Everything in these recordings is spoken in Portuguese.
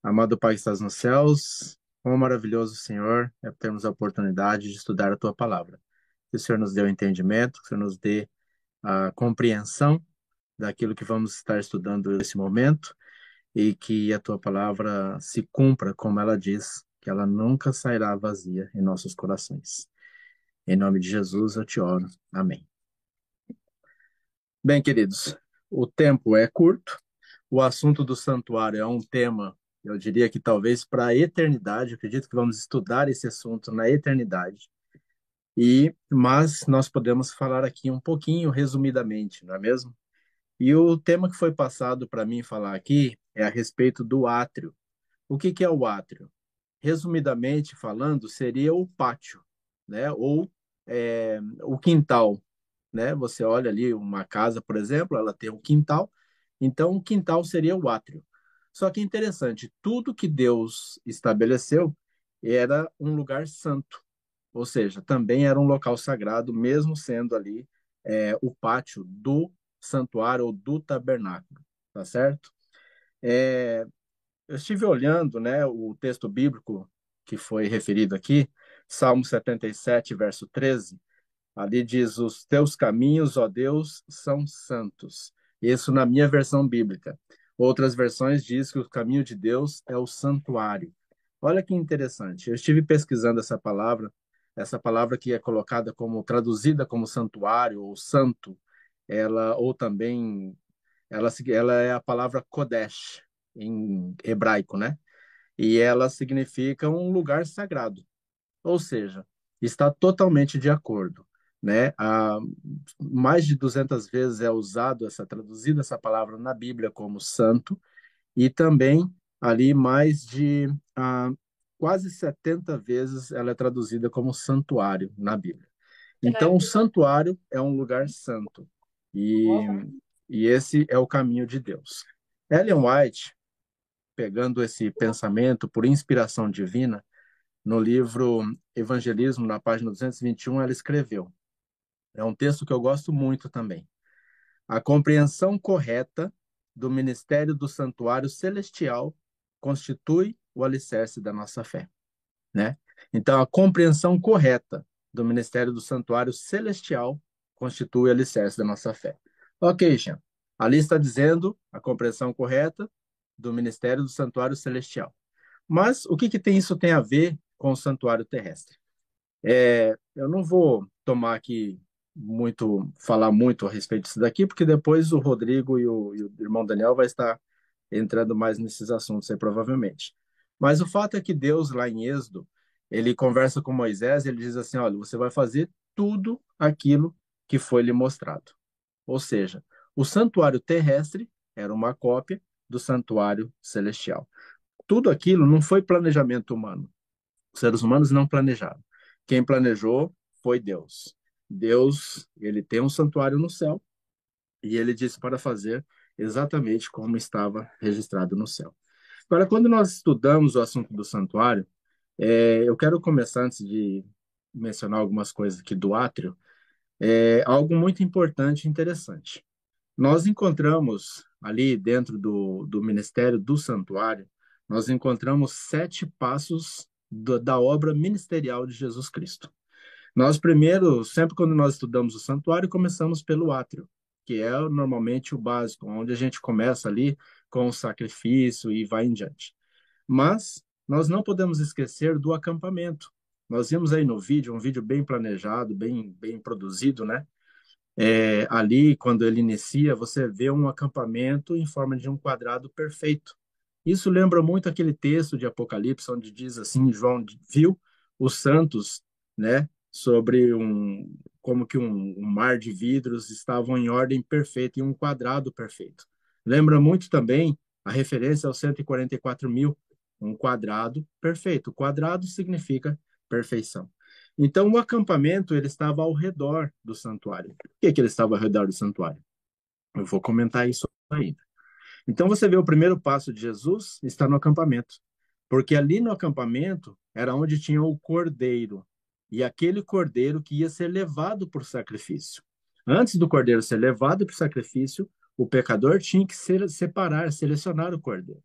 Amado Pai que estás nos céus, quão maravilhoso, Senhor, é termos a oportunidade de estudar a Tua palavra. Que o Senhor nos dê o entendimento, que o Senhor nos dê a compreensão daquilo que vamos estar estudando nesse momento e que a Tua palavra se cumpra como ela diz, que ela nunca sairá vazia em nossos corações. Em nome de Jesus eu te oro. Amém. Bem, queridos, o tempo é curto. O assunto do santuário é um tema, eu diria que talvez para a eternidade. Eu acredito que vamos estudar esse assunto na eternidade. Mas nós podemos falar aqui um pouquinho, resumidamente, não é mesmo? E o tema que foi passado para mim falar aqui é a respeito do átrio. O que é o átrio? Resumidamente falando, seria o pátio, né? Ou o quintal, né? Você olha ali uma casa, por exemplo, ela tem um quintal, então o quintal seria o átrio. Só que é interessante, tudo que Deus estabeleceu era um lugar santo, ou seja, também era um local sagrado, mesmo sendo ali o pátio do santuário ou do tabernáculo, tá certo? É, eu estive olhando, né, o texto bíblico que foi referido aqui, Salmo 77, verso 13. Ali diz: Os teus caminhos, ó Deus, são santos. Isso na minha versão bíblica. Outras versões diz que o caminho de Deus é o santuário. Olha que interessante. Eu estive pesquisando essa palavra que é colocada como traduzida como santuário ou santo, ela ou também ela é a palavra kodesh em hebraico, né? E ela significa um lugar sagrado. Ou seja, está totalmente de acordo, né? Mais de 200 vezes é usado traduzida essa palavra na Bíblia como santo e também ali mais de quase 70 vezes ela é traduzida como santuário na Bíblia. Então, o santuário é um lugar santo e, e esse é o caminho de Deus. Ellen White, pegando esse pensamento por inspiração divina, no livro Evangelismo, na página 221, ela escreveu. É um texto que eu gosto muito também. A compreensão correta do ministério do santuário celestial constitui o alicerce da nossa fé, né? Então, a compreensão correta do ministério do santuário celestial constitui o alicerce da nossa fé. Ok, Jean. Ali está dizendo a compreensão correta do ministério do santuário celestial. Mas o que isso tem a ver com o santuário terrestre? Eu não vou tomar aqui falar muito a respeito disso daqui, porque depois o Rodrigo e o irmão Daniel vai estar entrando mais nesses assuntos aí, provavelmente. Mas o fato é que Deus, lá em Êxodo, ele conversa com Moisés, ele diz assim, olha, você vai fazer tudo aquilo que foi lhe mostrado. Ou seja, o santuário terrestre era uma cópia do santuário celestial. Tudo aquilo não foi planejamento humano. Os seres humanos não planejaram. Quem planejou foi Deus. Deus, ele tem um santuário no céu e ele disse para fazer exatamente como estava registrado no céu. Agora, quando nós estudamos o assunto do santuário, eu quero começar, antes de mencionar algumas coisas aqui do átrio, algo muito importante e interessante. Nós encontramos ali dentro do ministério do santuário, nós encontramos 7 passos da obra ministerial de Jesus Cristo. Nós primeiro, sempre quando nós estudamos o santuário, começamos pelo átrio, que é normalmente o básico, onde a gente começa ali com o sacrifício e vai em diante. Mas nós não podemos esquecer do acampamento. Nós vimos aí no vídeo, um vídeo bem planejado, bem produzido, né? Ali, quando ele inicia, você vê um acampamento em forma de um quadrado perfeito. Isso lembra muito aquele texto de Apocalipse, onde diz assim, João viu os santos, né, sobre como que um mar de vidros estavam em ordem perfeita, em um quadrado perfeito. Lembra muito também a referência aos 144.000, um quadrado perfeito. Quadrado significa perfeição. Então, o acampamento ele estava ao redor do santuário. Por que ele estava ao redor do santuário? Eu vou comentar isso ainda. Então, você vê o primeiro passo de Jesus está no acampamento. Porque ali no acampamento era onde tinha o cordeiro. E aquele cordeiro que ia ser levado por sacrifício. Antes do cordeiro ser levado para o sacrifício, o pecador tinha que separar, selecionar o cordeiro.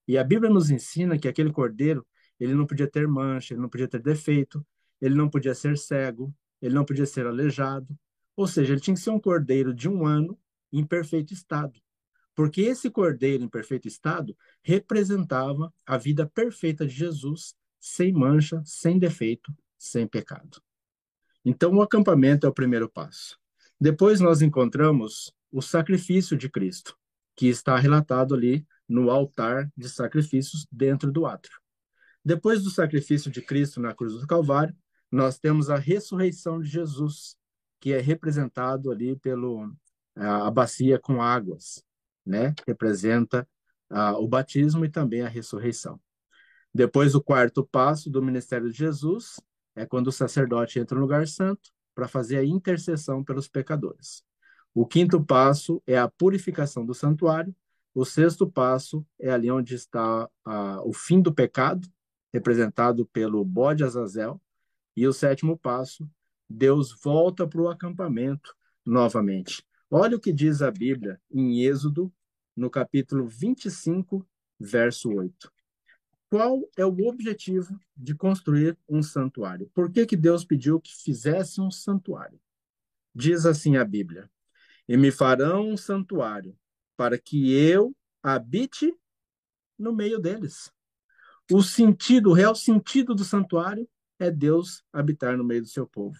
E a Bíblia nos ensina que aquele cordeiro, ele não podia ter mancha, ele não podia ter defeito, ele não podia ser cego, ele não podia ser aleijado. Ou seja, ele tinha que ser um cordeiro de 1 ano em perfeito estado. Porque esse cordeiro em perfeito estado representava a vida perfeita de Jesus, sem mancha, sem defeito, sem pecado. Então, o acampamento é o primeiro passo. Depois nós encontramos o sacrifício de Cristo, que está relatado ali no altar de sacrifícios dentro do átrio. Depois do sacrifício de Cristo na cruz do Calvário, nós temos a ressurreição de Jesus, que é representado ali pelo a bacia com águas, né? Representa o batismo e também a ressurreição. Depois, o quarto passo do ministério de Jesus é quando o sacerdote entra no lugar santo para fazer a intercessão pelos pecadores. O quinto passo é a purificação do santuário. O sexto passo é ali onde está o fim do pecado, representado pelo bode Azazel. E o sétimo passo, Deus volta para o acampamento novamente. Olha o que diz a Bíblia em Êxodo, no capítulo 25, verso 8. Qual é o objetivo de construir um santuário? Por que que Deus pediu que fizesse um santuário? Diz assim a Bíblia: E me farão um santuário para que eu habite no meio deles. O sentido, o real sentido do santuário é Deus habitar no meio do seu povo.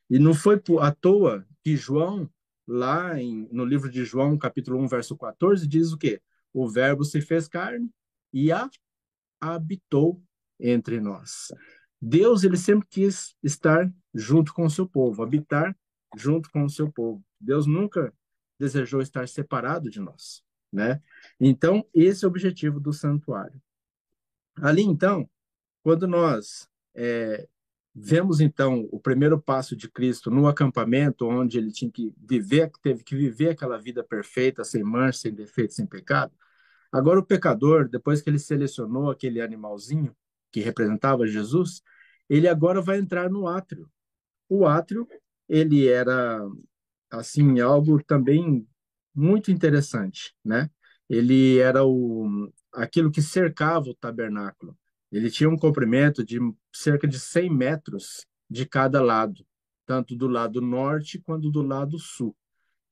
E não foi à toa que João, no livro de João, capítulo 1, verso 14, diz o quê? O verbo se fez carne e habitou entre nós. Deus, ele sempre quis estar junto com o seu povo, habitar junto com o seu povo. Deus nunca desejou estar separado de nós, né? Então, esse é o objetivo do santuário. Ali, então, quando nós vemos, então, o primeiro passo de Cristo no acampamento, onde ele tinha que viver, teve que viver aquela vida perfeita, sem mancha, sem defeito, sem pecado. Agora, o pecador, depois que ele selecionou aquele animalzinho que representava Jesus, ele agora vai entrar no átrio. O átrio, ele era, assim, algo também muito interessante, né? Ele era aquilo que cercava o tabernáculo. Ele tinha um comprimento de cerca de 100 metros de cada lado, tanto do lado norte quanto do lado sul,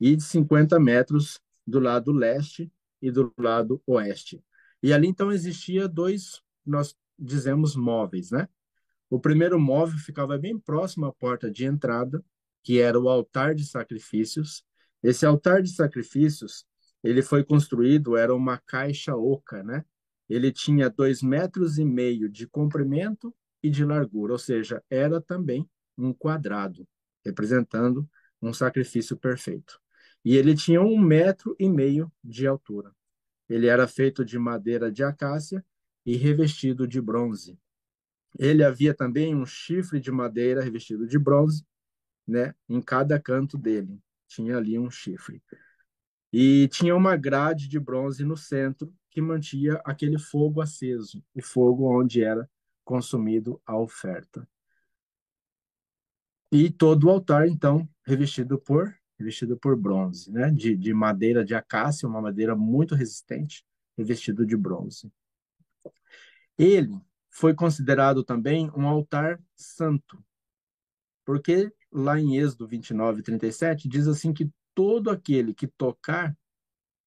e de 50 metros do lado leste e do lado oeste. E ali então existia dois, nós dizemos móveis, né? O primeiro móvel ficava bem próximo à porta de entrada, que era o altar de sacrifícios. Esse altar de sacrifícios, ele foi construído, era uma caixa oca, né? Ele tinha 2,5 metros de comprimento e de largura, ou seja, era também um quadrado, representando um sacrifício perfeito. E ele tinha 1,5 metro de altura. Ele era feito de madeira de acácia e revestido de bronze. Ele havia também um chifre de madeira revestido de bronze, né? Em cada canto dele tinha ali um chifre. E tinha uma grade de bronze no centro que mantinha aquele fogo aceso, o fogo onde era consumido a oferta. E todo o altar, então, revestido por bronze, né? De madeira de acácia, uma madeira muito resistente, revestido de bronze. Ele foi considerado também um altar santo, porque lá em Êxodo 29, 37, diz assim que todo aquele que tocar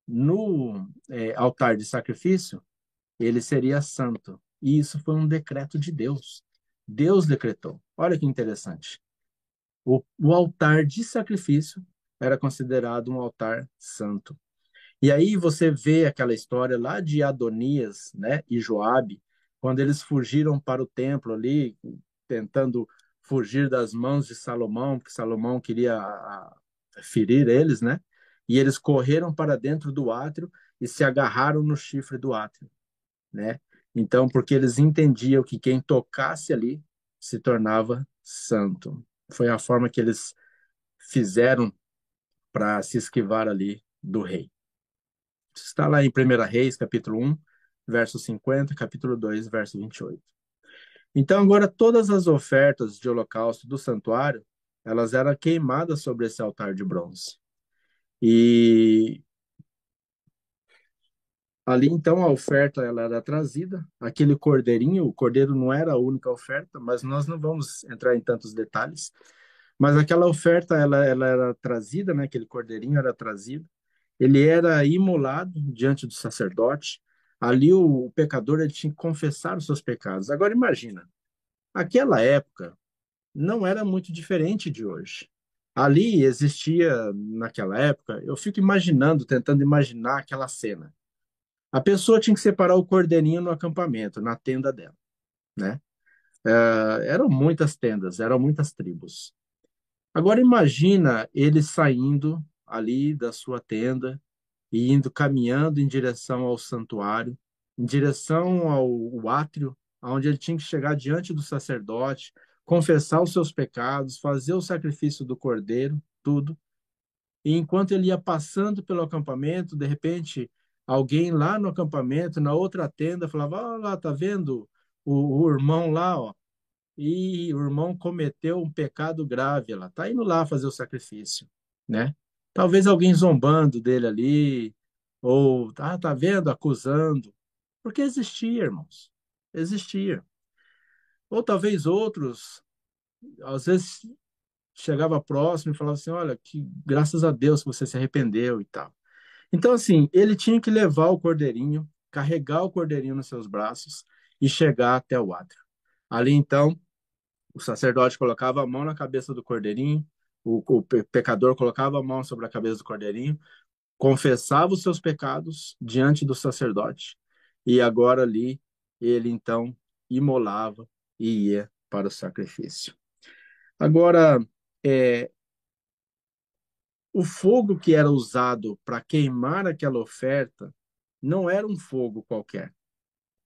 no altar de sacrifício, ele seria santo. E isso foi um decreto de Deus. Deus decretou. Olha que interessante. O altar de sacrifício era considerado um altar santo. E aí você vê aquela história lá de Adonias, né, e Joabe, quando eles fugiram para o templo ali, tentando fugir das mãos de Salomão, porque Salomão queria ferir eles, né? E eles correram para dentro do átrio e se agarraram no chifre do átrio, né? Então, porque eles entendiam que quem tocasse ali se tornava santo. Foi a forma que eles fizeram para se esquivar ali do rei. Está lá em 1 Reis, capítulo 1, verso 50, capítulo 2, verso 28. Então, agora, todas as ofertas de holocausto do santuário, elas eram queimadas sobre esse altar de bronze. E Ali, então, a oferta ela era trazida, aquele cordeirinho, o cordeiro não era a única oferta, mas nós não vamos entrar em tantos detalhes. Mas aquela oferta ela era trazida, né? Aquele cordeirinho era trazido, ele era imolado diante do sacerdote. Ali o pecador ele tinha que confessar os seus pecados. Agora imagina, aquela época não era muito diferente de hoje. Ali existia, naquela época, eu fico imaginando, tentando imaginar aquela cena. A pessoa tinha que separar o cordeirinho no acampamento, na tenda dela, né? Eram muitas tendas, eram muitas tribos. Agora imagina ele saindo ali da sua tenda e indo caminhando em direção ao santuário, em direção ao átrio, onde ele tinha que chegar diante do sacerdote, confessar os seus pecados, fazer o sacrifício do cordeiro, tudo. E enquanto ele ia passando pelo acampamento, de repente, alguém lá no acampamento, na outra tenda, falava: "Ó, lá, tá vendo o irmão lá, ó? E o irmão cometeu um pecado grave, ela tá indo lá fazer o sacrifício, né? Talvez alguém zombando dele ali, ou tá vendo, acusando, porque existia, irmãos, existia. Ou talvez outros, às vezes chegava próximo e falava assim, olha, que graças a Deus que você se arrependeu e tal. Então, assim, ele tinha que levar o cordeirinho, carregar o cordeirinho nos seus braços e chegar até o átrio. Ali, então, o sacerdote colocava a mão na cabeça do cordeirinho, o pecador colocava a mão sobre a cabeça do cordeirinho, confessava os seus pecados diante do sacerdote, e agora ali ele então imolava e ia para o sacrifício. Agora, é, o fogo que era usado para queimar aquela oferta não era um fogo qualquer.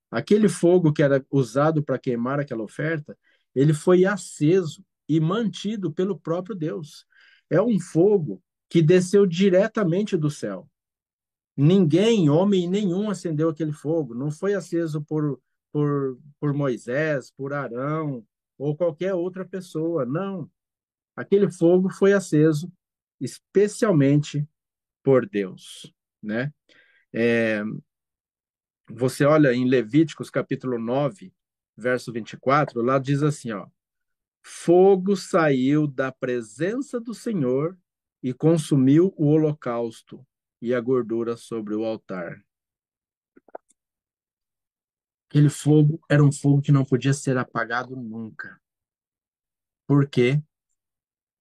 Aquele fogo que era usado para queimar aquela oferta, ele foi aceso e mantido pelo próprio Deus. É um fogo que desceu diretamente do céu. Ninguém, homem nenhum, acendeu aquele fogo. Não foi aceso por Moisés, por Arão ou qualquer outra pessoa. Não. Aquele fogo foi aceso especialmente por Deus, né? É, você olha em Levíticos capítulo 9, verso 24, lá diz assim, ó: Fogo saiu da presença do Senhor e consumiu o holocausto e a gordura sobre o altar. Aquele fogo era um fogo que não podia ser apagado nunca, porque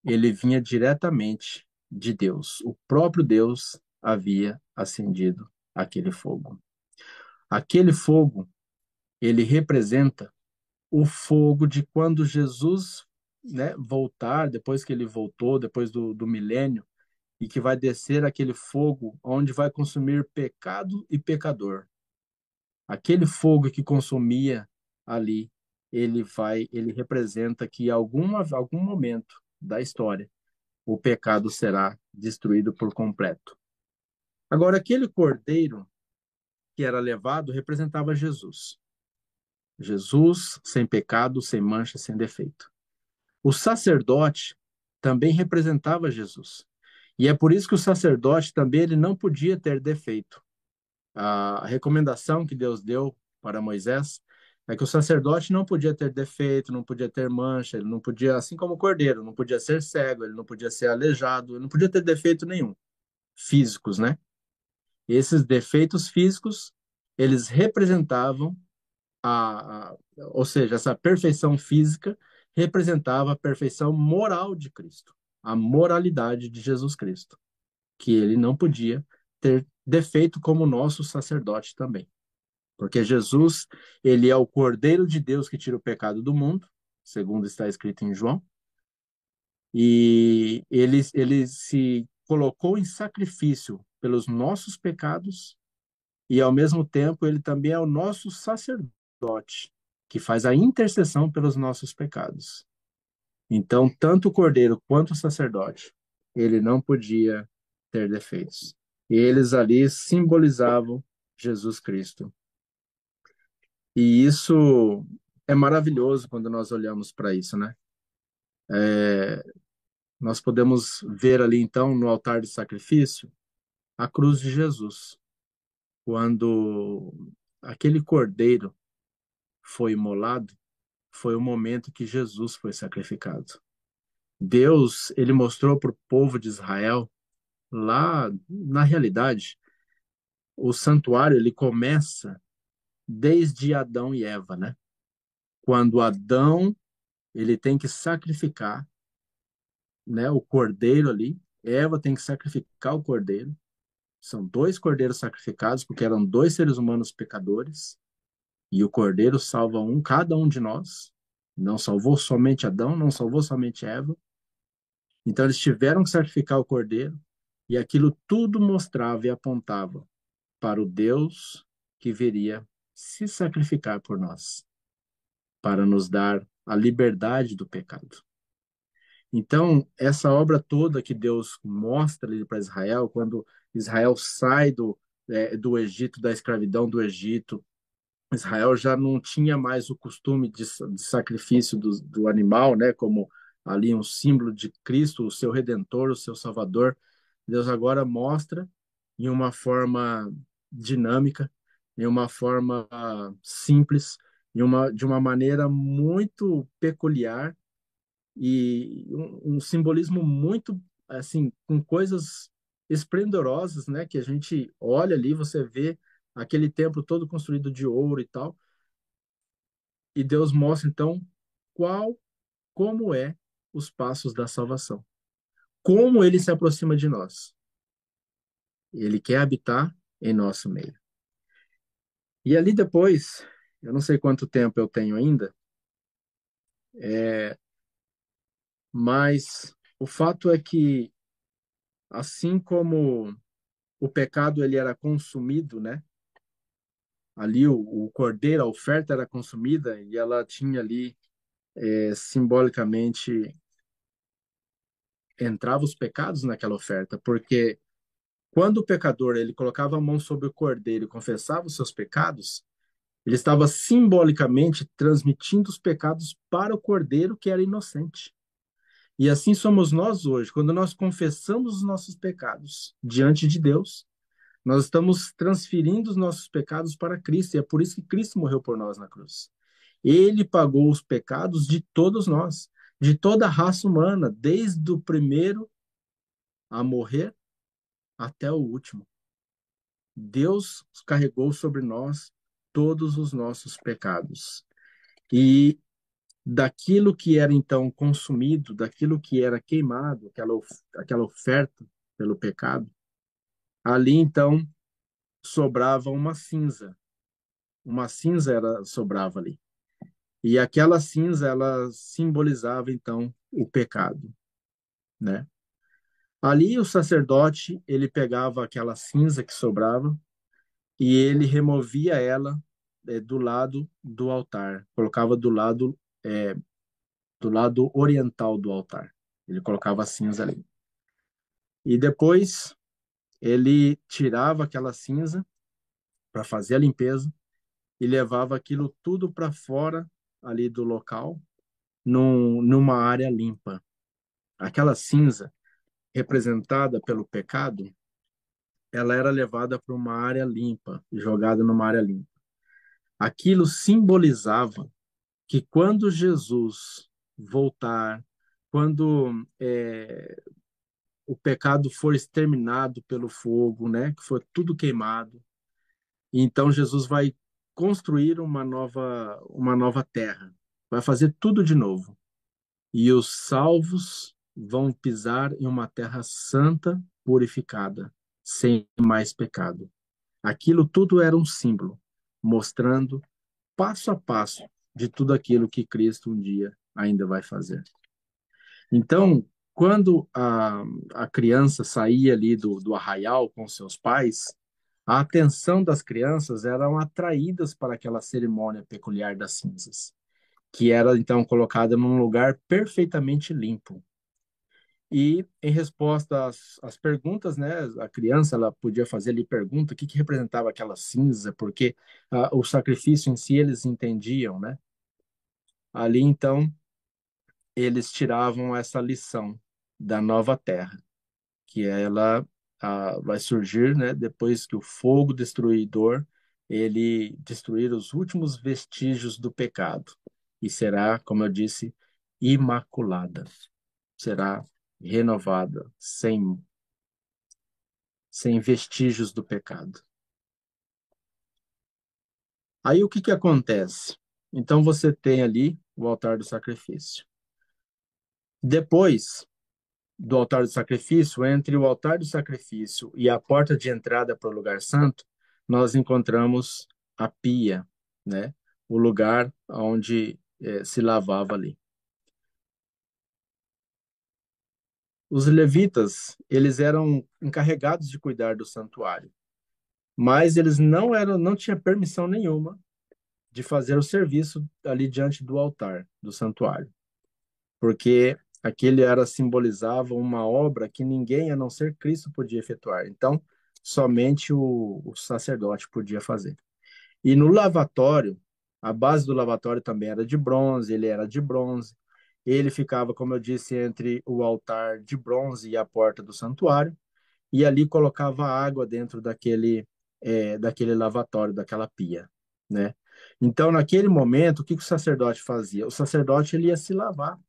ele vinha diretamente de Deus. O próprio Deus havia acendido aquele fogo. Aquele fogo, ele representa o fogo de quando Jesus, né, voltar, depois que ele voltou, depois do milênio, e que vai descer aquele fogo onde vai consumir pecado e pecador. Aquele fogo que consumia ali, ele representa que em algum momento da história o pecado será destruído por completo. Agora, aquele cordeiro que era levado representava Jesus. Jesus sem pecado, sem mancha, sem defeito. O sacerdote também representava Jesus. E é por isso que o sacerdote também ele não podia ter defeito. A recomendação que Deus deu para Moisés é que o sacerdote não podia ter defeito, não podia ter mancha, ele não podia, assim como o cordeiro, não podia ser cego, ele não podia ser aleijado, ele não podia ter defeito nenhum, físicos, né? Esses defeitos físicos, eles representavam ou seja, essa perfeição física representava a perfeição moral de Cristo, a moralidade de Jesus Cristo, que ele não podia ter defeito como nosso sacerdote também. Porque Jesus, ele é o Cordeiro de Deus que tira o pecado do mundo, segundo está escrito em João, e ele se colocou em sacrifício pelos nossos pecados e ao mesmo tempo ele também é o nosso sacerdote, que faz a intercessão pelos nossos pecados. Então, tanto o cordeiro quanto o sacerdote, ele não podia ter defeitos. E eles ali simbolizavam Jesus Cristo. E isso é maravilhoso quando nós olhamos para isso, né? Nós podemos ver ali então no altar de sacrifício a cruz de Jesus. Quando aquele cordeiro foi imolado, foi o momento que Jesus foi sacrificado. Deus, ele mostrou para o povo de Israel, lá na realidade, o santuário ele começa desde Adão e Eva, né? Quando Adão ele tem que sacrificar, né, o cordeiro ali, Eva tem que sacrificar o cordeiro. São dois cordeiros sacrificados porque eram dois seres humanos pecadores e o cordeiro salva cada um de nós. Não salvou somente Adão, não salvou somente Eva. Então eles tiveram que sacrificar o cordeiro e aquilo tudo mostrava e apontava para o Deus que viria se sacrificar por nós, para nos dar a liberdade do pecado. Então, essa obra toda que Deus mostra ali para Israel, quando Israel sai do Egito, da escravidão do Egito, Israel já não tinha mais o costume de sacrifício do animal, né, como ali um símbolo de Cristo, o seu Redentor, o seu Salvador. Deus agora mostra em uma forma dinâmica, em uma forma simples, de uma maneira muito peculiar e um simbolismo muito assim com coisas esplendorosas, né? Que a gente olha ali, você vê aquele templo todo construído de ouro e tal, e Deus mostra então qual como é os passos da salvação, como ele se aproxima de nós. Ele quer habitar em nosso meio. E ali depois, eu não sei quanto tempo eu tenho ainda, mas o fato é que assim como o pecado ele era consumido, né? Ali o cordeiro, a oferta era consumida e ela tinha ali simbolicamente entrava os pecados naquela oferta, porque quando o pecador ele colocava a mão sobre o cordeiro e confessava os seus pecados, ele estava simbolicamente transmitindo os pecados para o cordeiro que era inocente. E assim somos nós hoje, quando nós confessamos os nossos pecados diante de Deus, nós estamos transferindo os nossos pecados para Cristo, e é por isso que Cristo morreu por nós na cruz. Ele pagou os pecados de todos nós, de toda a raça humana, desde o primeiro a morrer até o último. Deus carregou sobre nós todos os nossos pecados. E daquilo que era então consumido, daquilo que era queimado, aquela oferta pelo pecado, ali então sobrava uma cinza sobrava ali. E aquela cinza, ela simbolizava, então, o pecado, né? Ali o sacerdote, ele pegava aquela cinza que sobrava e ele removia ela do lado do altar, colocava do lado oriental do altar. Ele colocava a cinza ali. E depois ele tirava aquela cinza para fazer a limpeza e levava aquilo tudo para fora ali do local, numa área limpa. Aquela cinza representada pelo pecado, ela era levada para uma área limpa, jogada numa área limpa. Aquilo simbolizava que quando Jesus voltar, quando o pecado for exterminado pelo fogo, né, que for tudo queimado, então Jesus vai construir uma nova terra, vai fazer tudo de novo. E os salvos vão pisar em uma terra santa, purificada, sem mais pecado. Aquilo tudo era um símbolo, mostrando passo a passo de tudo aquilo que Cristo um dia ainda vai fazer. Então, quando a criança saía ali do arraial com seus pais, a atenção das crianças eram atraídas para aquela cerimônia peculiar das cinzas, que era então colocada num lugar perfeitamente limpo. E em resposta às perguntas, né, a criança ela podia fazer ali pergunta, o que que representava aquela cinza, porque o sacrifício em si eles entendiam, né? Ali então eles tiravam essa lição da nova terra, que ela vai surgir, né, depois que o fogo destruidor ele destruir os últimos vestígios do pecado e será, como eu disse, imaculada, será renovada, sem vestígios do pecado. Aí o que que acontece? Então você tem ali o altar do sacrifício. Depois do altar do sacrifício, entre o altar do sacrifício e a porta de entrada para o lugar santo, nós encontramos a pia, né? O lugar onde se lavava ali. Os levitas, eles eram encarregados de cuidar do santuário, mas eles não tinham permissão nenhuma de fazer o serviço ali diante do altar do santuário, porque aquele simbolizava uma obra que ninguém a não ser Cristo podia efetuar. Então, somente o sacerdote podia fazer. E no lavatório, a base do lavatório também era de bronze, ele era de bronze. Ele ficava, como eu disse, entre o altar de bronze e a porta do santuário, e ali colocava água dentro daquele lavatório, daquela pia, né? Então, naquele momento, o que que o sacerdote fazia? O sacerdote ele ia se lavar.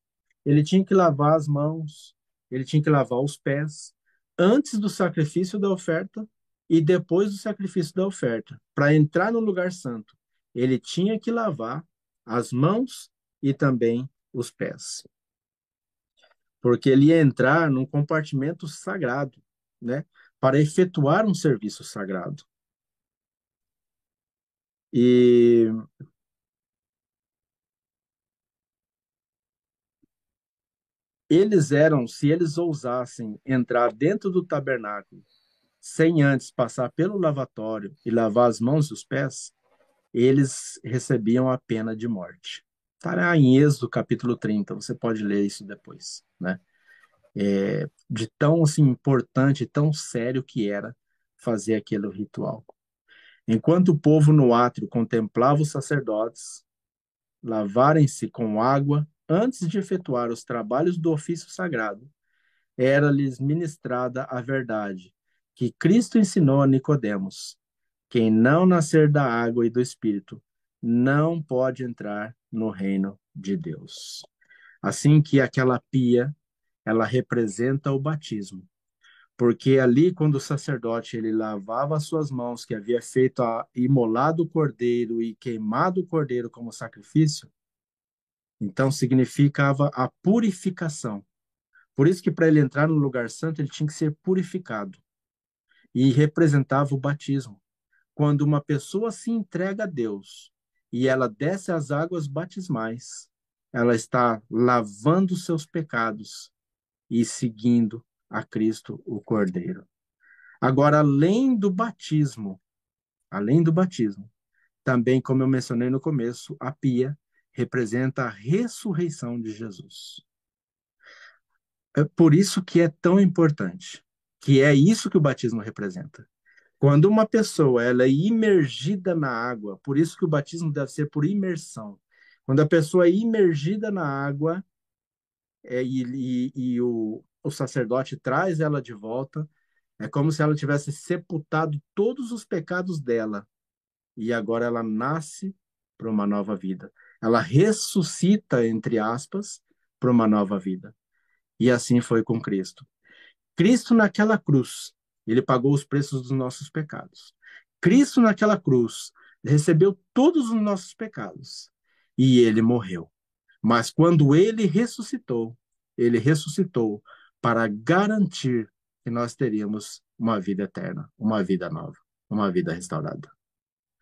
Ele tinha que lavar as mãos, ele tinha que lavar os pés antes do sacrifício da oferta e depois do sacrifício da oferta. Para entrar no lugar santo, ele tinha que lavar as mãos e também os pés, porque ele ia entrar num compartimento sagrado, né, para efetuar um serviço sagrado. E se eles ousassem entrar dentro do tabernáculo sem antes passar pelo lavatório e lavar as mãos e os pés, eles recebiam a pena de morte. Estará em Êxodo capítulo 30, você pode ler isso depois, né? De tão assim, importante, tão sério que era fazer aquele ritual. Enquanto o povo no átrio contemplava os sacerdotes lavarem-se com água antes de efetuar os trabalhos do ofício sagrado, era-lhes ministrada a verdade, que Cristo ensinou a Nicodemos. Quem não nascer da água e do Espírito não pode entrar no reino de Deus. Assim que aquela pia, ela representa o batismo, porque ali quando o sacerdote ele lavava as suas mãos, que havia feito imolado o cordeiro e queimado o cordeiro como sacrifício, então significava a purificação. Por isso que para ele entrar no lugar santo, ele tinha que ser purificado e representava o batismo. Quando uma pessoa se entrega a Deus e ela desce as águas batismais, ela está lavando seus pecados e seguindo a Cristo, o Cordeiro. Agora, além do batismo, também, como eu mencionei no começo, a pia representa a ressurreição de Jesus. É por isso que é tão importante, que é isso que o batismo representa. Quando uma pessoa ela é imergida na água, por isso que o batismo deve ser por imersão. Quando a pessoa é imergida na água e o sacerdote traz ela de volta, é como se ela tivesse sepultado todos os pecados dela e agora ela nasce para uma nova vida. Ela ressuscita, entre aspas, para uma nova vida. E assim foi com Cristo. Cristo naquela cruz, ele pagou os preços dos nossos pecados. Cristo naquela cruz recebeu todos os nossos pecados e ele morreu. Mas quando ele ressuscitou para garantir que nós teríamos uma vida eterna, uma vida nova, uma vida restaurada.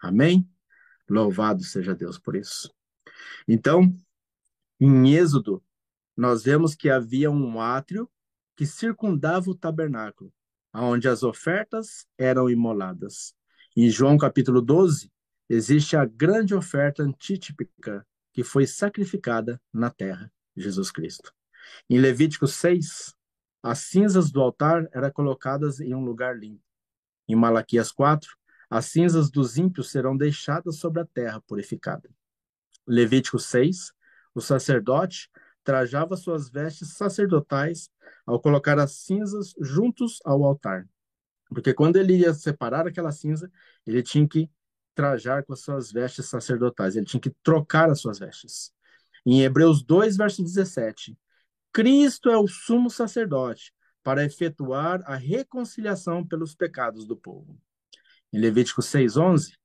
Amém? Louvado seja Deus por isso. Então, em Êxodo, nós vemos que havia um átrio que circundava o tabernáculo, onde as ofertas eram imoladas. Em João capítulo 12, existe a grande oferta antítipica que foi sacrificada na terra, Jesus Cristo. Em Levítico 6, as cinzas do altar eram colocadas em um lugar limpo. Em Malaquias 4, as cinzas dos ímpios serão deixadas sobre a terra purificada. Levítico 6, o sacerdote trajava suas vestes sacerdotais ao colocar as cinzas juntos ao altar. Porque quando ele ia separar aquela cinza, ele tinha que trajar com as suas vestes sacerdotais, ele tinha que trocar as suas vestes. Em Hebreus 2, verso 17, Cristo é o sumo sacerdote para efetuar a reconciliação pelos pecados do povo. Em Levítico 6:11,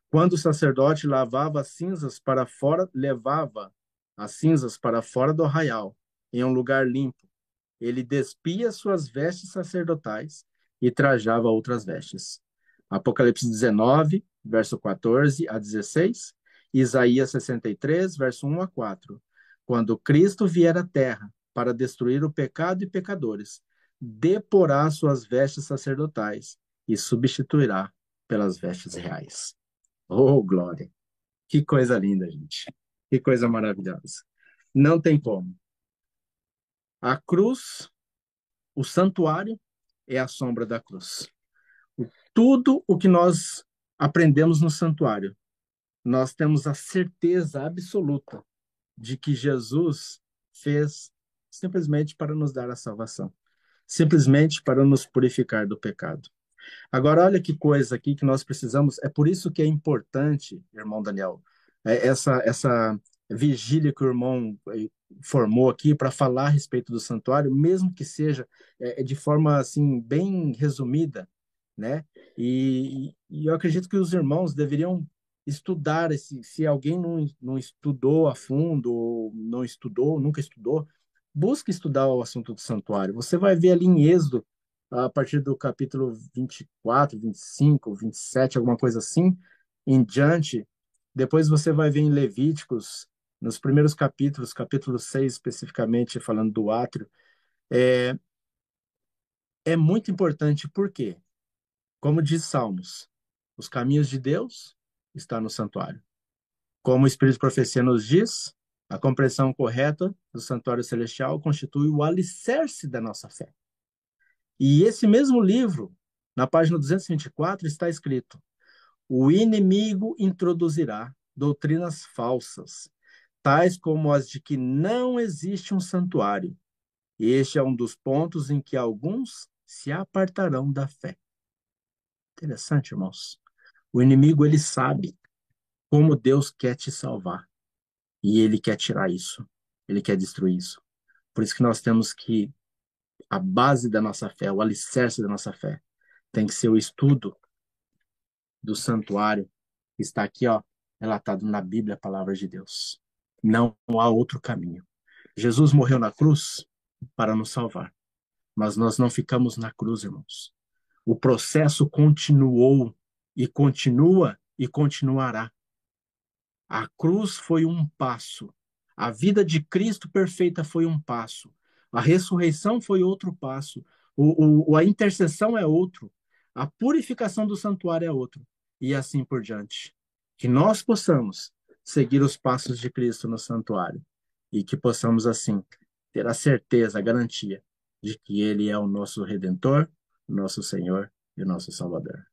quando o sacerdote lavava as cinzas para fora, levava as cinzas para fora do arraial, em um lugar limpo, ele despia suas vestes sacerdotais e trajava outras vestes. Apocalipse 19, verso 14 a 16, Isaías 63, verso 1 a 4. Quando Cristo vier à terra para destruir o pecado e pecadores, deporá suas vestes sacerdotais e substituirá pelas vestes reais. Oh, glória! Que coisa linda, gente. Que coisa maravilhosa. Não tem como. A cruz, o santuário, é a sombra da cruz. Tudo o que nós aprendemos no santuário, nós temos a certeza absoluta de que Jesus fez simplesmente para nos dar a salvação, simplesmente para nos purificar do pecado. Agora, olha que coisa aqui que nós precisamos. É por isso que é importante, irmão Daniel, essa vigília que o irmão formou aqui para falar a respeito do santuário, mesmo que seja de forma assim bem resumida, né? E eu acredito que os irmãos deveriam estudar esse. Se alguém não estudou a fundo, ou não estudou, nunca estudou, busque estudar o assunto do santuário. Você vai ver ali em Êxodo a partir do capítulo 24, 25, 27, alguma coisa assim, em diante. Depois você vai ver em Levíticos, nos primeiros capítulos, capítulo 6 especificamente, falando do átrio. É muito importante porque, como diz Salmos, os caminhos de Deus estão no santuário. Como o Espírito de Profecia nos diz, a compreensão correta do santuário celestial constitui o alicerce da nossa fé. E esse mesmo livro, na página 224, está escrito: o inimigo introduzirá doutrinas falsas, tais como as de que não existe um santuário. Este é um dos pontos em que alguns se apartarão da fé. Interessante, irmãos. O inimigo, ele sabe como Deus quer te salvar. E ele quer tirar isso. Ele quer destruir isso. Por isso que nós temos que, a base da nossa fé, o alicerce da nossa fé, tem que ser o estudo do santuário, que está aqui, ó, relatado na Bíblia, a palavra de Deus. Não há outro caminho. Jesus morreu na cruz para nos salvar, mas nós não ficamos na cruz, irmãos. O processo continuou e continua e continuará. A cruz foi um passo. A vida de Cristo perfeita foi um passo. A ressurreição foi outro passo. A intercessão é outro. A purificação do santuário é outro. E assim por diante. Que nós possamos seguir os passos de Cristo no santuário. E que possamos, assim, ter a certeza, a garantia de que Ele é o nosso Redentor, o nosso Senhor e o nosso Salvador.